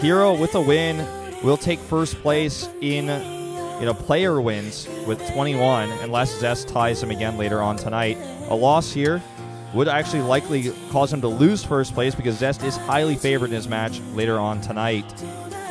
herO with a win will take first place in player wins with 21, unless Zest ties him again later on tonight. A loss here would actually likely cause him to lose first place because Zest is highly favored in his match later on tonight.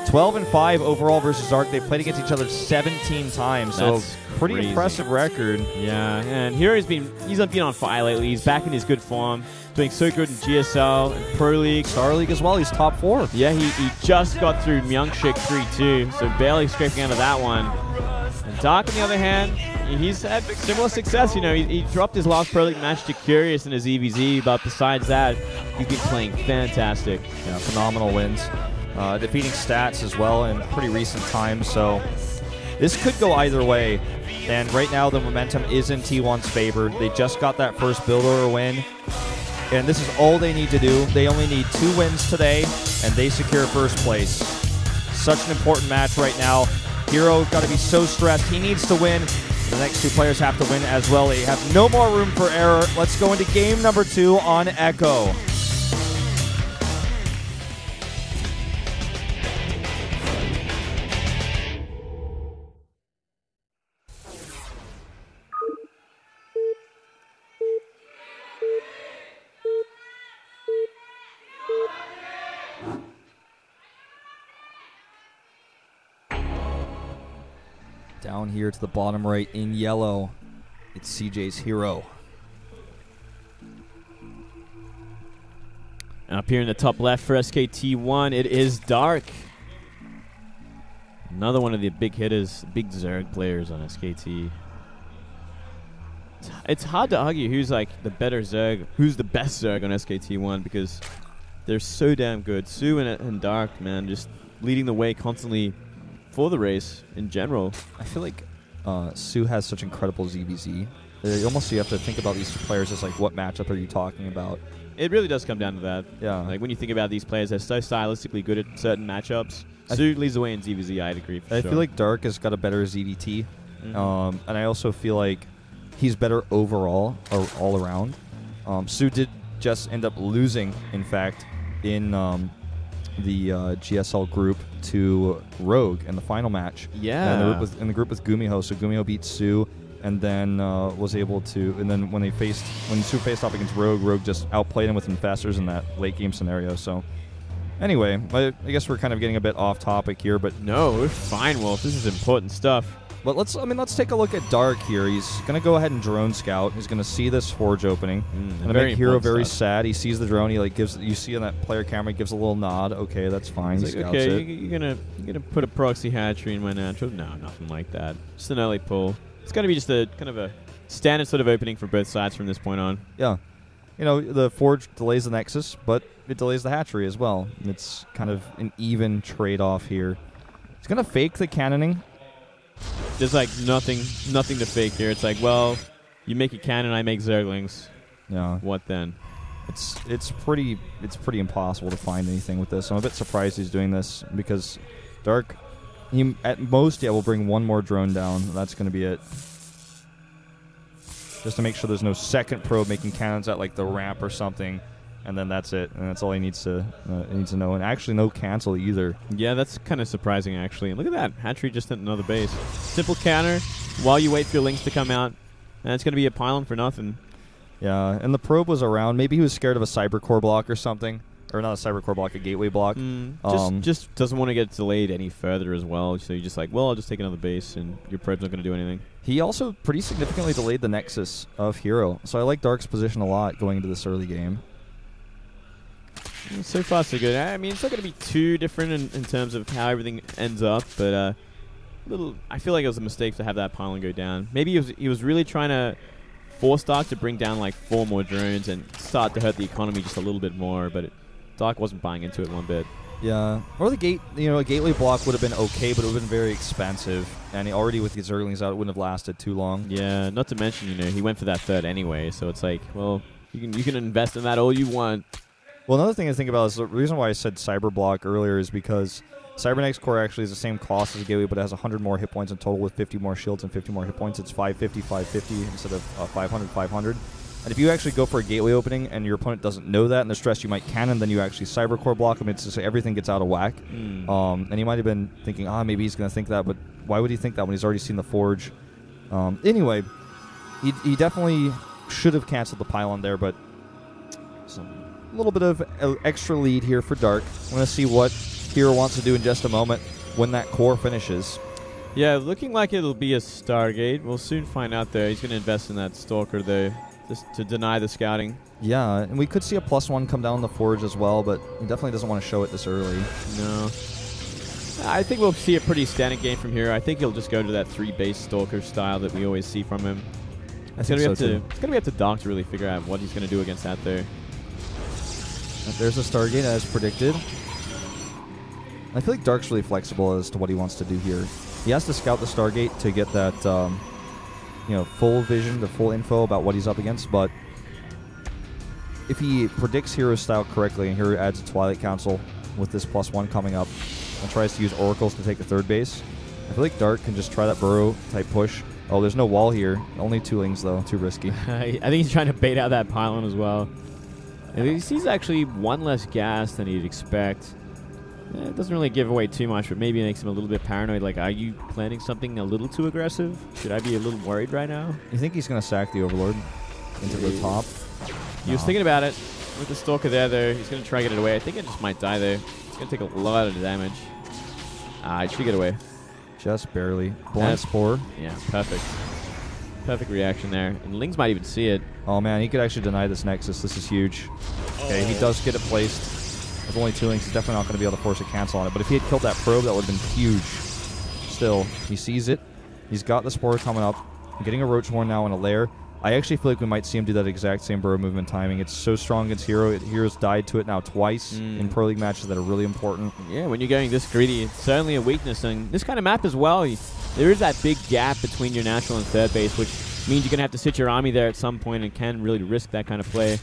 12-5 overall versus Dark. They've played against each other 17 times, so pretty crazy. Impressive record. Yeah, and herO's been on fire lately. He's back in his good form, doing so good in GSL and Pro League. Star League as well, he's top 4. Yeah, he just got through Myungshik 3-2, so barely scraping out of that one. And Dark, on the other hand, he's had similar success. He dropped his last Pro League match to Curious in his EVZ, but besides that, he's been playing fantastic. Yeah, phenomenal wins. Defeating Stats as well in pretty recent times, so this could go either way. And right now the momentum is in T1's favor. They just got that first build order win, and this is all they need to do. They only need 2 wins today, and they secure first place. Such an important match right now. herO got to be so stressed. He needs to win. The next 2 players have to win as well. They have no more room for error. Let's go into game number 2 on Echo. Down here to the bottom right in yellow, it's CJ's herO. And up here in the top left for SKT1, it is Dark. Another one of the big hitters, big Zerg players on SKT. It's hard to argue who's like the better Zerg, who's the best Zerg on SKT1, because they're so damn good. Su and Dark, man, just leading the way constantly for the race in general. I feel like Su has such incredible ZVZ. Almost you have to think about these players as like, what matchup are you talking about? It really does come down to that. Yeah. Like when you think about these players, they're so stylistically good at certain matchups. Su leads the way in ZVZ, I'd agree. I feel like Dark has got a better ZVT, and I also feel like he's better overall, or all around. Su did just end up losing, in fact, in the GSL group to Rogue in the final match. Yeah. And in the group with Gumiho, so Gumiho beat Su, and then was able to. And then when Su faced off against Rogue, Rogue just outplayed him with Infestors in that late game scenario. So anyway, I guess we're kind of getting a bit off topic here, but no, we're fine, Wolf. This is important stuff. But let's take a look at Dark here. He's going to go ahead and drone scout. He's going to see this forge opening. And make herO very sad. He sees the drone. He you see on that player camera, he gives a little nod. Okay, that's fine. He's he like, scouts okay, it. you're gonna put a proxy hatchery in my natural? No, nothing like that. Just an early pull. It's gonna be just a kind of a standard sort of opening for both sides from this point on. Yeah. The forge delays the Nexus, but it delays the hatchery as well. It's kind of an even trade-off here. He's going to fake the cannoning. There's like nothing to fake here. It's like, well, you make a cannon, I make Zerglings. Yeah. What then? It's pretty impossible to find anything with this. I'm a bit surprised he's doing this because Dark, he at most will bring 1 more drone down. That's going to be it. Just to make sure there's no second probe making cannons at like the ramp or something, and then that's it. And that's all he needs to know. And actually, no cancel either. Yeah, that's kind of surprising actually. And look at that, hatchery just hit another base. Simple counter while you wait for your links to come out, and it's going to be a pylon for nothing. Yeah, and the probe was around. Maybe he was scared of a cyber core block or something. Or not a cyber core block, a gateway block. Just doesn't want to get delayed any further as well. So you're just like, well, I'll just take another base, and your probe's not going to do anything. He also pretty significantly delayed the Nexus of herO. So I like Dark's position a lot going into this early game. So far, so good. I mean, it's not going to be too different in terms of how everything ends up, but I feel like it was a mistake to have that pylon go down. Maybe he was really trying to force Dark to bring down like 4 more drones and start to hurt the economy just a little bit more, but Dark wasn't buying into it one bit. Yeah, or the gate, a gateway block would have been okay, but it would have been very expensive, and already with the Zerglings out, it wouldn't have lasted too long. Yeah, not to mention, he went for that third anyway, so it's like, well, you can invest in that all you want. Well, another thing to think about is the reason why I said cyber block earlier is because Cybernex core actually is the same cost as a gateway, but it has 100 more hit points in total with 50 more shields and 50 more hit points. It's 550, 550 instead of 500, 500. And if you actually go for a gateway opening and your opponent doesn't know that and they're stressed you might cannon, then you actually cybercore block them. It's just everything gets out of whack. And he might have been thinking, maybe he's going to think that, but why would he think that when he's already seen the Forge? Anyway, he definitely should have canceled the pylon there, but a little bit of extra lead here for Dark. I'm going to see what herO wants to do in just a moment when that core finishes. Yeah, looking like it'll be a Stargate. We'll soon find out there. He's going to invest in that Stalker there just to deny the scouting. Yeah, and we could see a +1 come down on the Forge as well, but he definitely doesn't want to show it this early. No. I think we'll see a pretty static game from here. I think he'll just go to that 3-base Stalker style that we always see from him. It's going to be up to Doc to really figure out what he's going to do against that there. There's a Stargate as predicted. I feel like Dark's really flexible as to what he wants to do here. He has to scout the Stargate to get that, full vision, the full info about what he's up against. But if he predicts herO's style correctly and herO adds a Twilight Council with this +1 coming up and tries to use Oracles to take the 3rd base, I feel like Dark can just try that burrow type push. Oh, there's no wall here. Only 2 lings though. Too risky. I think he's trying to bait out that pylon as well. And he sees actually 1 less gas than he'd expect. It doesn't really give away too much, but maybe it makes him a little bit paranoid. Like, are you planning something a little too aggressive? Should I be a little worried right now? You think he's going to sack the Overlord into the top? He was thinking about it. With the Stalker there, though, he's going to try to get it away. I think it just might die there. It's going to take a lot of damage. It should get away. Just barely. Blind Spore. Yeah, perfect. Perfect reaction there. And Lings might even see it. Oh, man, he could actually deny this Nexus. This is huge. Okay, he does get it placed. With only 2 lings, he's definitely not going to be able to force a cancel on it. But if he had killed that probe, that would have been huge. Still, he sees it. He's got the Spore coming up. Getting a Roach Horn now in a lair. I actually feel like we might see him do that exact same burrow movement timing. It's so strong against herO. herO's died to it now twice in Pro League matches that are really important. Yeah, when you're going this greedy, it's certainly a weakness. And this kind of map as well, there is that big gap between your natural and 3rd base, which means you're going to have to sit your army there at some point and can really risk that kind of play.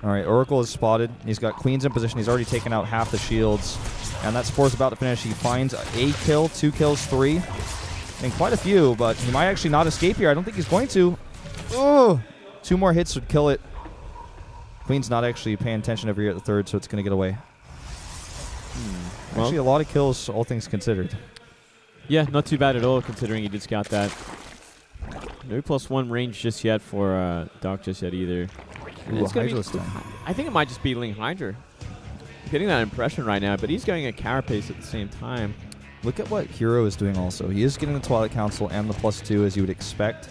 All right, Oracle is spotted. He's got Queens in position. He's already taken out half the shields. And that Spore's about to finish. He finds a kill, 2 kills, 3. And quite a few, but he might actually not escape here. I don't think he's going to. Oh, 2 more hits would kill it. Queen's not actually paying attention over here at the 3rd, so it's going to get away. Actually, a lot of kills, all things considered. Yeah, not too bad at all, considering he did scout that. No +1 range just yet for Doc just yet either. Ooh, I think it might just be Ling Hydra. I'm getting that impression right now, but he's going a Carapace at the same time. Look at what herO is doing also. He is getting the Twilight Council and the +2 as you would expect.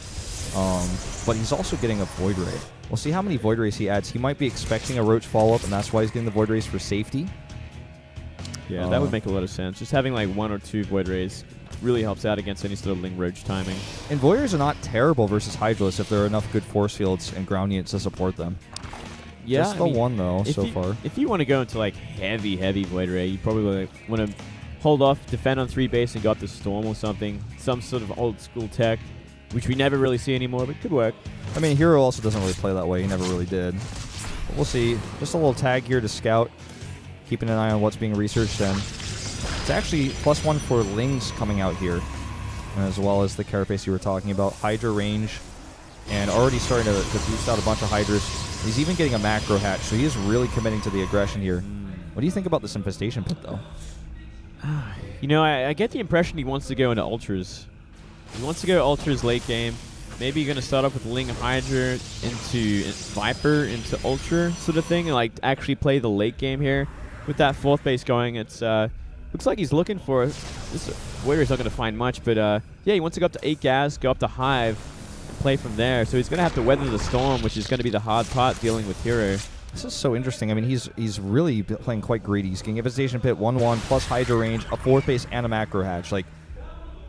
But he's also getting a Void Ray. We'll see how many Void Rays he adds. He might be expecting a Roach follow-up, and that's why he's getting the Void Rays for safety. Yeah, that would make a lot of sense. Just having like 1 or 2 Void Rays really helps out against any sort of Ling Roach timing. And Void Rays are not terrible versus Hydralisk if there are enough good force fields and ground units to support them. Yeah, just the 1 though so far. If you want to go into like heavy want to want to hold off, defend on 3 base, and go up to Storm or something. Some sort of old school tech, which we never really see anymore, but could work. I mean, herO also doesn't really play that way. He never really did. But we'll see. Just a little tag here to scout, keeping an eye on what's being researched. And it's actually +1 for Lings coming out here, as well as the Carapace you were talking about. Hydra range, and already starting to boost out a bunch of Hydras. He's even getting a macro hatch, so he is really committing to the aggression here. What do you think about this Infestation Pit, though? You know, I get the impression he wants to go into Ultras. He wants to go Ultras late game. Maybe you're going to start off with Ling Hydra into Viper into Ultra sort of thing, and like actually play the late game here. With that 4th base going, it's looks like he's looking for this. Warrior's not going to find much, but yeah, he wants to go up to 8 gas, go up to Hive, and play from there. So he's going to have to weather the storm, which is going to be the hard part dealing with herO. This is so interesting. I mean, he's really playing quite greedy. He's getting Infestation Pit 1/1 plus Hydra range, a 4th base, and a macro hatch. Like,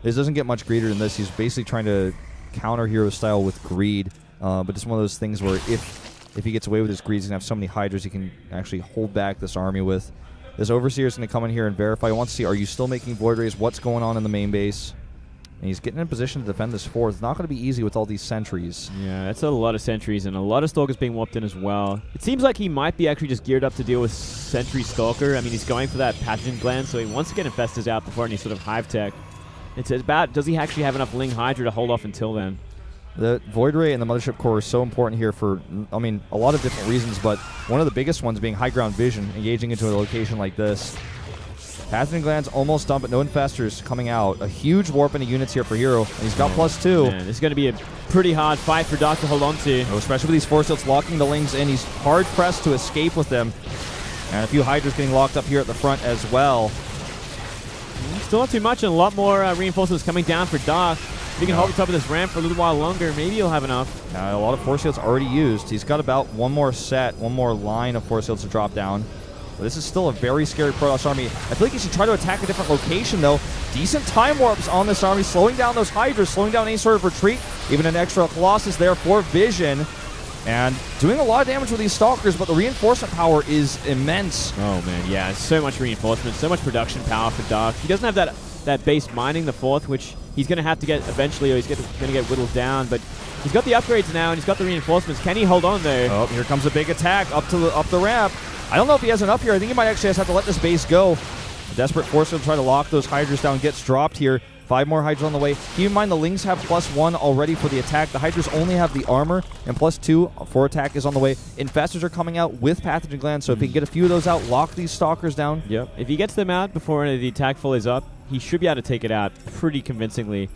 this doesn't get much greedier than this. He's basically trying to counter herO style with greed, but it's one of those things where if he gets away with his greed, he's going to have so many Hydras he can actually hold back this army with. This Overseer is going to come in here and verify. He wants to see, are you still making Void Rays? What's going on in the main base? And he's getting in position to defend this 4th. It's not going to be easy with all these sentries. Yeah, that's a lot of sentries and a lot of Stalkers being warped in as well. It seems like he might be actually just geared up to deal with Sentry Stalker. I mean, he's going for that Pathogen Gland, so he wants to get Infestors out before any sort of Hive tech. It's about, does he actually have enough Ling Hydra to hold off until then? The Void Ray and the Mothership Core are so important here for, I mean, a lot of different reasons, but one of the biggest ones being high ground vision, engaging into a location like this. Pathogen Glands almost done, but no Infestors coming out. A huge warp into units here for herO, and he's got +2. Man, this is going to be a pretty hard fight for Doc to hold on to. Oh, especially with these Force Fields locking the Lings in. He's hard-pressed to escape with them. And a few Hydras getting locked up here at the front as well. Still not too much, and a lot more reinforcements coming down for Doc. If he can hold the top of this ramp for a little while longer, maybe he'll have enough. A lot of Force Fields already used. He's got about one more line of Force Fields to drop down. But this is still a very scary Protoss army. I feel like he should try to attack a different location, though. Decent time warps on this army, slowing down those Hydras, slowing down any sort of retreat. Even an extra Colossus there for vision. And doing a lot of damage with these Stalkers, but the reinforcement power is immense. Oh, man, yeah. So much reinforcement, so much production power for Doc. He doesn't have that base mining, the 4th, which he's going to have to get eventually, or he's going to get whittled down. But he's got the upgrades now, and he's got the reinforcements. Can he hold on, though? Oh, here comes a big attack up the ramp. I don't know if he has enough here. I think he might actually just have to let this base go. A desperate Force Field to try to lock those Hydras down gets dropped here. 5 more Hydras on the way. Keep in mind the Lings have +1 already for the attack. The Hydras only have the armor, and +2 for attack is on the way. Infestors are coming out with Pathogen Glands, so if he can get a few of those out, lock these Stalkers down. Yep. If he gets them out before the attack full is up, he should be able to take it out pretty convincingly.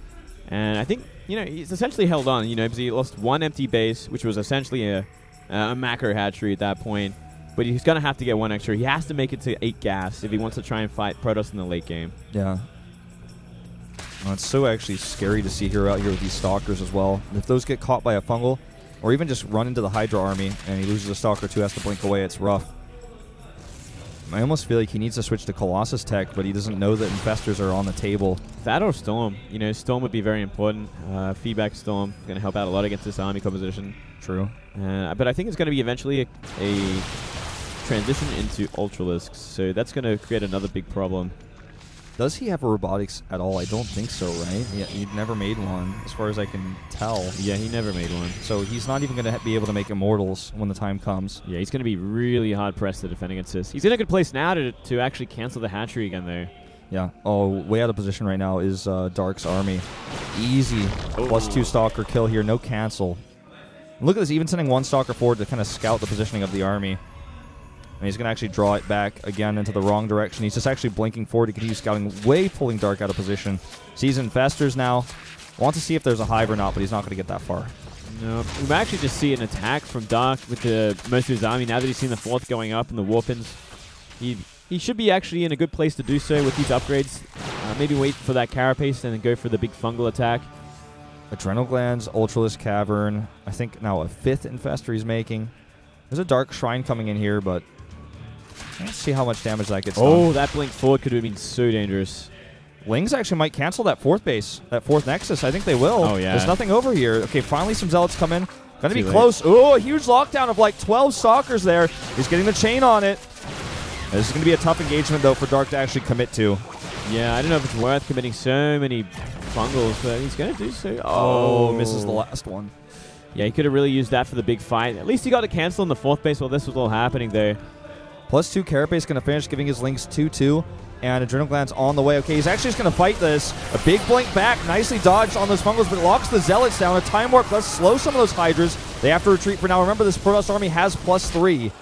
And I think, he's essentially held on, because he lost 1 empty base, which was essentially a macro hatchery at that point. But he's going to have to get 1 extra. He has to make it to 8 gas if he wants to try and fight Protoss in the late game. Yeah. Well, it's so actually scary to see herO out here with these Stalkers as well. If those get caught by a fungal, or even just run into the Hydra army, and he loses a Stalker too, has to blink away, it's rough. I almost feel like he needs to switch to Colossus tech, but he doesn't know that Infestors are on the table. That or Storm. Storm would be very important. Feedback Storm is going to help out a lot against this army composition. True. But I think it's going to be eventually a transition into Ultralisks, so that's going to create another big problem. Does he have a robotics at all? I don't think so, right? Yeah, he never made one, as far as I can tell. Yeah, he never made one. So he's not even going to be able to make Immortals when the time comes. Yeah, he's going to be really hard-pressed to defend against this. He's in a good place now to actually cancel the hatchery again there. Yeah. Oh, way out of position right now is Dark's army. Easy. +2 Stalker kill here. No cancel. And look at this, even sending 1 Stalker forward to kind of scout the positioning of the army. And he's going to actually draw it back again into the wrong direction. He's just actually blinking forward to continue scouting, way pulling Dark out of position. Sees Infestors now. Wants to see if there's a hive or not, but he's not going to get that far. No. We might actually just see an attack from Dark with most of his army. Now that he's seen the 4th going up and the Warpins, he should be actually in a good place to do so with these upgrades. Maybe wait for that Carapace and then go for the big fungal attack. Adrenal Glands, Ultralisk Cavern. I think now a 5th Infestor he's making. There's a Dark Shrine coming in here, but let's see how much damage that gets done. Oh, that blink forward could have been so dangerous. Lings actually might cancel that 4th base, that 4th Nexus. I think they will. Oh, yeah. There's nothing over here. Okay, finally some Zealots come in. Gonna be close. Oh, a huge lockdown of like 12 Stalkers there. He's getting the chain on it. This is going to be a tough engagement, though, for Dark to actually commit to. Yeah, I don't know if it's worth committing so many fungals, but he's going to do so. Oh, misses the last one. Yeah, he could have really used that for the big fight. At least he got to cancel in the 4th base while this was all happening there. +2 Carapace going to finish, giving his Lings 2-2. And Adrenal Glands on the way. Okay, he's actually just going to fight this. A big blink back, nicely dodged on those fungals, but locks the Zealots down. A Time Warp does slow some of those Hydras. They have to retreat for now. Remember, this Protoss army has +3.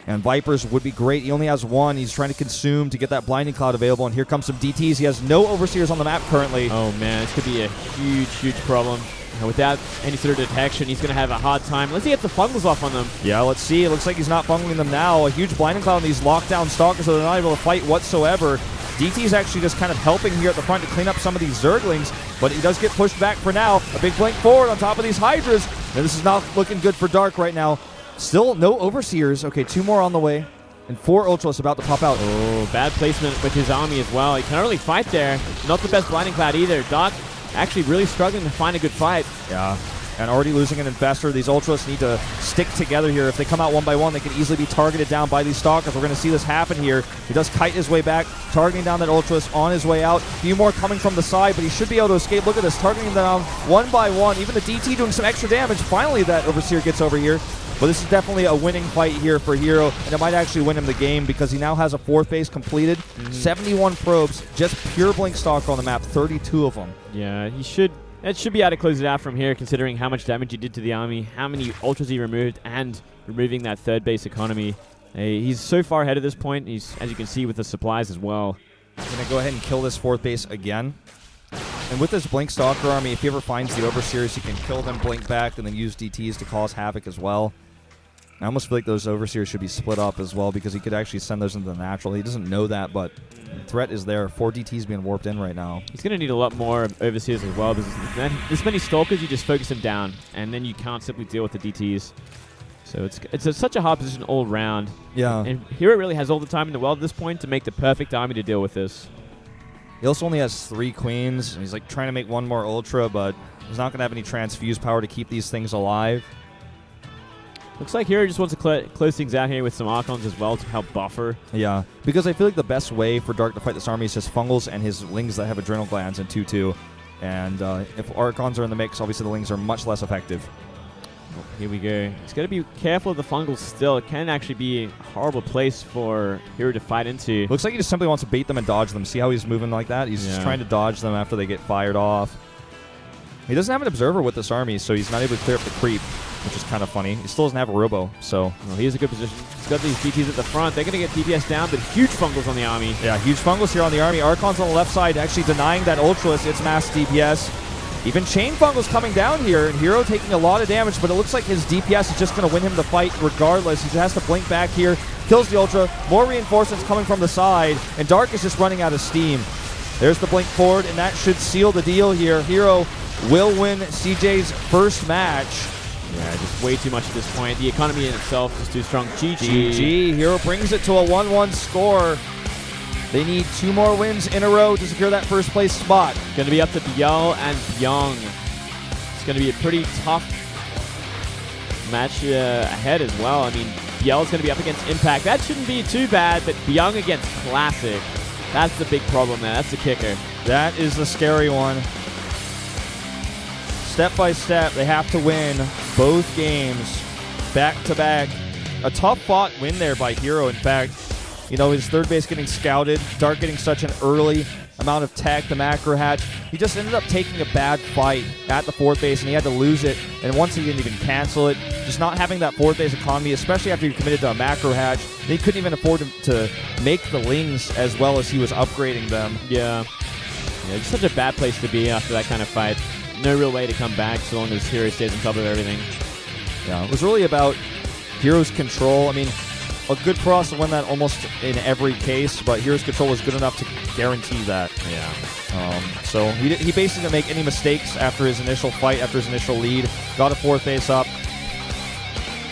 And Vipers would be great. He only has 1. He's trying to consume to get that Blinding Cloud available. And here comes some DTs. He has no Overseers on the map currently. Oh, man, this could be a huge problem. Without any sort of detection, he's going to have a hard time. Let's see if the fungals off on them. Yeah, let's see. It looks like he's not fungaling them now. A huge Blinding Cloud on these lockdown Stalkers, so they're not able to fight whatsoever. DT's actually just kind of helping here at the front to clean up some of these Zerglings, but he does get pushed back for now. A big blink forward on top of these Hydras. And this is not looking good for Dark right now. Still no Overseers. Okay, 2 more on the way. And 4 Ultras about to pop out. Oh, bad placement with his army as well. He can hardly fight there. Not the best Blinding Cloud either. Dark actually really struggling to find a good fight. Yeah, and already losing an Infestor. These Ultras need to stick together here. If they come out 1 by 1, they can easily be targeted down by these Stalkers. We're going to see this happen here. He does kite his way back, targeting down that Ultras on his way out. A few more coming from the side, but he should be able to escape. Look at this, targeting them down 1 by 1. Even the DT doing some extra damage. Finally, that Overseer gets over here. But this is definitely a winning fight here for herO, and it might actually win him the game because he now has a 4th base completed. 71 probes, just pure blink Stalker on the map, 32 of them. Yeah, he should It should be able to close it out from here, considering how much damage he did to the army, how many ultras he removed, and removing that third base economy. He's so far ahead at this point. He's, as you can see, with the supplies as well. He's going to go ahead and kill this fourth base again. And with this Blink Stalker army, if he ever finds the Overseers, he can kill them, blink back, and then use DTs to cause havoc as well. I almost feel like those Overseers should be split up as well, because he could actually send those into the natural. He doesn't know that, but the threat is there. 4 DTs being warped in right now. He's going to need a lot more Overseers as well, because this many Stalkers, you just focus him down, and then you can't simply deal with the DTs. So it's such a hard position all round. Yeah. And herO really has all the time in the world at this point to make the perfect army to deal with this. He also only has 3 queens. And he's like trying to make 1 more ultra, but he's not going to have any transfuse power to keep these things alive. Looks like herO just wants to close things out here with some Archons as well to help buffer. Yeah, because I feel like the best way for Dark to fight this army is his Fungals and his Lings that have Adrenal Glands in 2-2. And if Archons are in the mix, obviously the Lings are much less effective. Oh, here we go. He's got to be careful of the Fungals still. It can actually be a horrible place for herO to fight into. Looks like he just simply wants to bait them and dodge them. See how he's moving like that? He's just trying to dodge them after they get fired off. He doesn't have an Observer with this army, so he's not able to clear up the creep, which is kind of funny. He still doesn't have a Robo, so... Well, he is a good position. He's got these DTs at the front. They're going to get DPS down, but huge Fungals on the army. Yeah, huge Fungals here on the army. Archons on the left side actually denying that Ultralist its mass DPS. Even Chain Fungals coming down here, and herO taking a lot of damage, but it looks like his DPS is just going to win him the fight regardless. He just has to blink back here, kills the Ultra, more reinforcements coming from the side, and Dark is just running out of steam. There's the blink forward, and that should seal the deal here. herO will win CJ's first match. Yeah, just way too much at this point. The economy in itself is too strong. GG. herO brings it to a 1-1 score. They need 2 more wins in a row to secure that first place spot. Going to be up to Biel and Byung. It's going to be a pretty tough match ahead as well. I mean, Biel's going to be up against Impact. That shouldn't be too bad, but Byung against Classic. That's the big problem there. That's the kicker. That is the scary one. Step by step, they have to win both games back to back. A tough fought win there by herO. In fact, you know, his third base getting scouted, Dark getting such an early amount of tech, the macro hatch. He just ended up taking a bad fight at the fourth base, and he had to lose it. And once he didn't even cancel it, just not having that fourth base economy, especially after he committed to a macro hatch, he couldn't even afford to make the Lings as well as he was upgrading them. Yeah, it's such a bad place to be after that kind of fight. No real way to come back so long as herO stays on top of everything. Yeah, it was really about herO's control. I mean, a good cross to win that almost in every case, but herO's control was good enough to guarantee that. Yeah. So he basically didn't make any mistakes after his initial fight, after his initial lead. Got a fourth face up.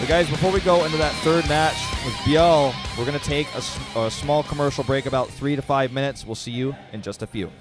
But guys, before we go into that third match with Biel, we're going to take a small commercial break, about 3 to 5 minutes. We'll see you in just a few.